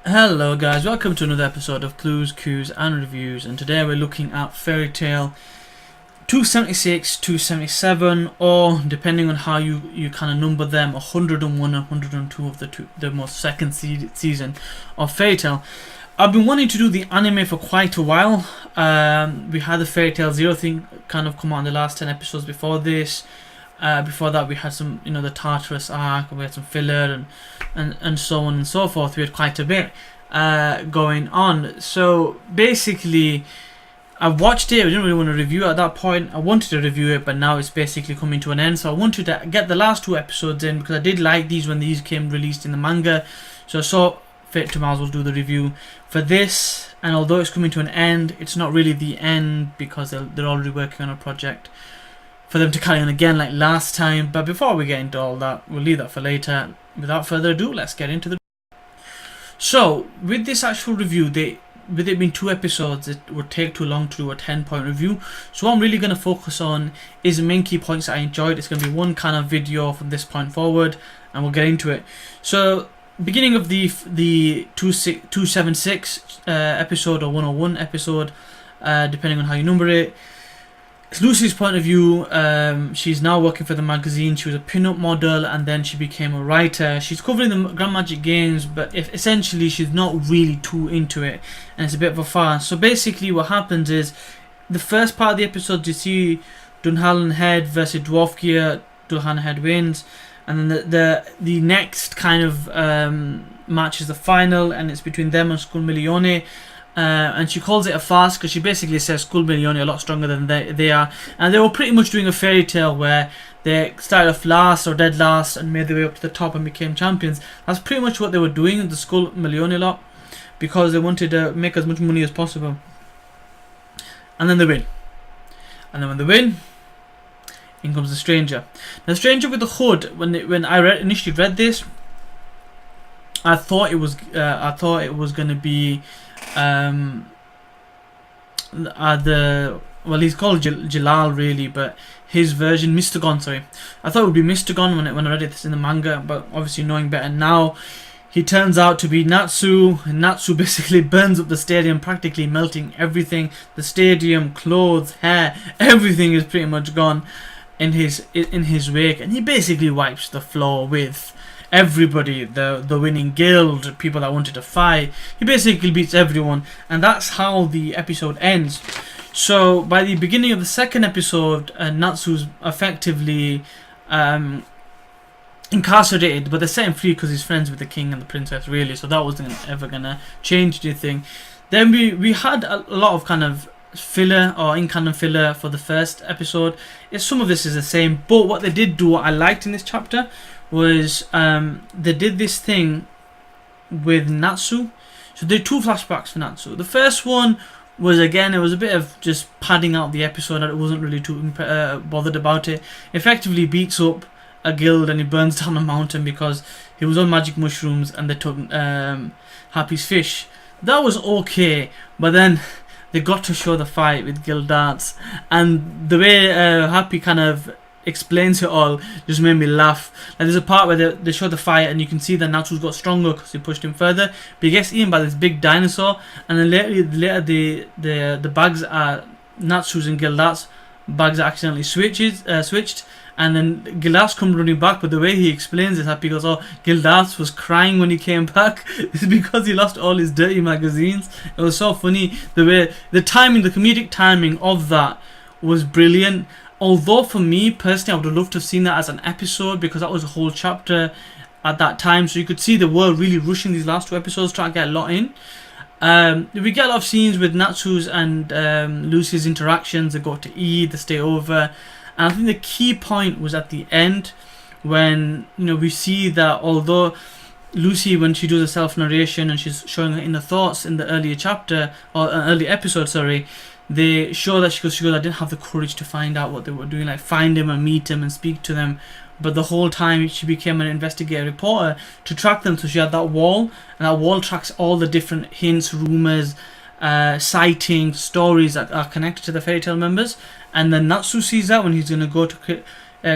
Hello guys, welcome to another episode of Clues, Cues and Reviews, and today we're looking at Fairy Tale 276, 277, or depending on how you kind of number them, 101 and 102 of the most second season of Fairy Tale. I've been wanting to do the anime for quite a while. We had the Fairy Tale Zero thing kind of come out in the last 10 episodes before this. Before that we had some, the Tartarus arc, we had some filler and so on and so forth. We had quite a bit going on. So basically I watched it, I didn't really want to review it at that point. I wanted to review it, but now it's basically coming to an end. So I wanted to get the last two episodes in because I did like these when these came released in the manga. So I saw fit to might as well do the review for this. And although it's coming to an end, it's not really the end because they're already working on a project for them to carry on again like last time. But before we get into all that, we'll leave that for later. Without further ado, let's get into the So with this actual review, with it being 2 episodes, it would take too long to do a 10-point review. So what I'm really going to focus on is the main key points that I enjoyed. It's going to be one kind of video from this point forward, and we'll get into it. So beginning of the 276 episode or 101 episode, depending on how you number it. It's Lucy's point of view. She's now working for the magazine. She was a pin-up model and then she became a writer. She's covering the Grand Magic Games, but essentially she's not really too into it, and it's a bit of a farce. So basically what happens is, the first part of the episode you see Dunhallen Head versus Dwarf Gear. Dunhallen Head wins, and then the next kind of match is the final, and it's between them and Skullmilione. And she calls it a farce because she basically says Skullmilione are a lot stronger than they are, and they were pretty much doing a fairy tale where they started off last or dead last and made their way up to the top and became champions. That's pretty much what they were doing in the Skullmilione lot, because they wanted to make as much money as possible. And then they win, and then when they win, in comes the stranger. Now, the stranger with the hood. When I initially read this, I thought it was going to be he's called Jalal really, but his version, Mr. Gon, sorry. I thought it would be Mr. Gon when I read this in the manga, but obviously knowing better now, he turns out to be Natsu. And Natsu basically burns up the stadium, practically melting everything. The stadium, clothes, hair, everything is pretty much gone in his wake, and he basically wipes the floor with everybody, the winning guild, people that wanted to fight. He basically beats everyone, and that's how the episode ends. So by the beginning of the second episode, Natsu's effectively incarcerated, but they set him free because he's friends with the king and the princess, really, so that wasn't ever gonna change anything. Then we had a lot of kind of filler or in-canon filler for the first episode. Some of this is the same, but what they did do, what I liked in this chapter, was they did this thing with Natsu. So they did 2 flashbacks for Natsu. The first one was, again, it was a bit of just padding out the episode, and it wasn't really too bothered about it. Effectively beats up a guild and he burns down a mountain because he was on magic mushrooms and they took Happy's fish. That was okay, but then they got to show the fight with guild darts, and the way Happy kind of explains it all just made me laugh. Like, there's a part where they show the fight and you can see that Natsu's got stronger because he pushed him further, but he gets eaten by this big dinosaur, and then later the bags are Natsu's and Gildart's bags are accidentally switched, and then Gildart's come running back, but the way he explains it, Happy goes, oh, Gildart's was crying when he came back. It's because he lost all his dirty magazines. It was so funny, the comedic timing of that was brilliant. Although for me personally, I would have loved to have seen that as an episode, because that was a whole chapter at that time. So you could see the world really rushing these last 2 episodes, trying to get a lot in. We get a lot of scenes with Natsu's and Lucy's interactions. They go to eat, they stay over. And I think the key point was at the end, when we see that although Lucy, when she does a self-narration and she's showing her inner thoughts in the earlier chapter, or early episode, sorry, they show that she goes, I didn't have the courage to find out what they were doing, like find him and meet him and speak to them. But the whole time she became an investigative reporter to track them. So she had that wall, and that wall tracks all the different hints, rumours, sightings, stories that are connected to the fairy tale members. And then Natsu sees that when he's going to go to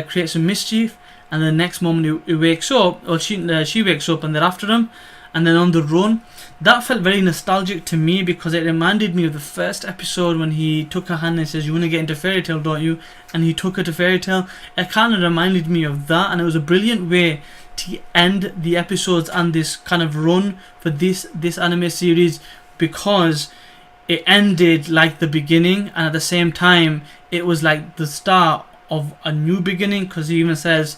create some mischief, and the next moment he wakes up, or she wakes up and they're after him, and then on the run. that felt very nostalgic to me because it reminded me of the first episode when he took her hand and says, "You want to get into fairy tale, don't you?" And he took her to fairy tale. It kind of reminded me of that, and it was a brilliant way to end the episodes and this kind of run for this anime series, because it ended like the beginning, and at the same time it was like the start of a new beginning, because he even says,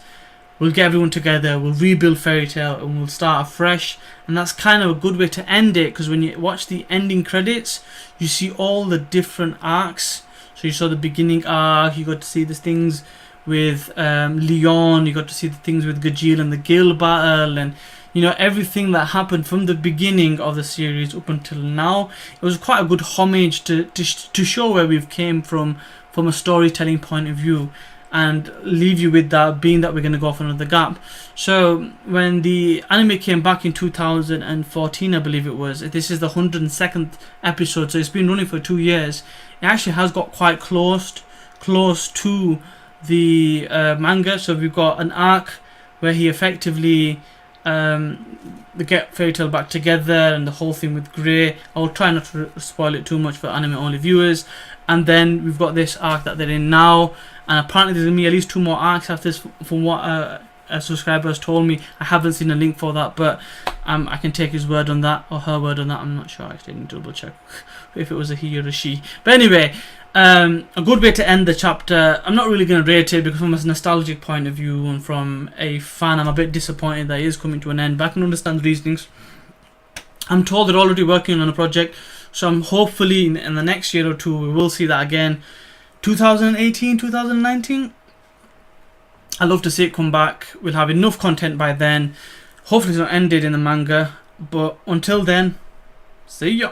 "We'll get everyone together, we'll rebuild fairy tale, and we'll start afresh." And that's kind of a good way to end it, because when you watch the ending credits, you see all the different arcs. So you saw the beginning arc, you got to see the things with Leon, you got to see the things with Gajeel and the Gale battle, and you know, everything that happened from the beginning of the series up until now. It was quite a good homage to show where we've came from a storytelling point of view, and leave you with that, being that we're going to go off another gap. So when the anime came back in 2014, I believe it was, this is the 102nd episode, so it's been running for 2 years. It actually has got quite close to the manga. So we've got an arc where he effectively they get Fairy Tail back together, and the whole thing with Grey. I'll try not to spoil it too much for anime only viewers. And then we've got this arc that they're in now, and apparently there's going to be at least 2 more arcs after this, from what a subscriber has told me. I haven't seen a link for that, but I can take his word on that, or her word on that. I'm not sure, actually. I need to double check if it was a he or a she. But anyway, a good way to end the chapter. I'm not really going to rate it, because from a nostalgic point of view and from a fan, I'm a bit disappointed that it is coming to an end, but I can understand the reasonings. I'm told they're already working on a project, so I'm hopefully in the next year or 2 we will see that again. 2018, 2019, I'd love to see it come back. We'll have enough content by then. Hopefully it's not ended in the manga, but until then, see ya.